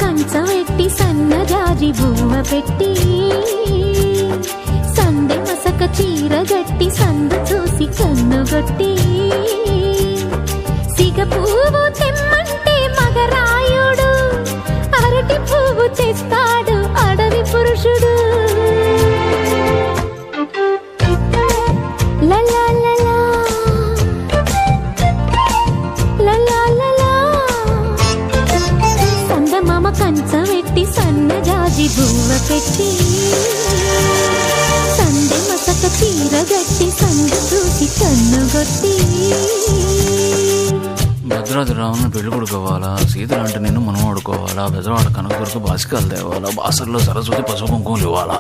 కంచవెట్టి సన్నజాజి బువ్వ పెట్టి సందె మసక చీర గట్టి సందు చూసి కన్నుగొట్టి సిగ పువ్వు తెమ్మంటే మగరాయుడు అరటి పువ్వు తెస్తాడు అడవి పురుషుడు. లలా లలా లలా లలా సందమామ కంచవెట్టి సన్నజాజి బువ్వ పెట్టి సందె మసక చీర గట్టి సందు చూసి కన్నుగొట్టి. భద్రాద్రి రావుని పెళ్లి కొడుకోవాలా, సీతలంటే నిన్ను మనం ఆడుకోవాలా, బెజవాడ కనకదుర్గ బాసికాలు తేవాలా, బాసర్లో సరస్వతి పసుపు కుంకుమలు ఇవ్వాలా.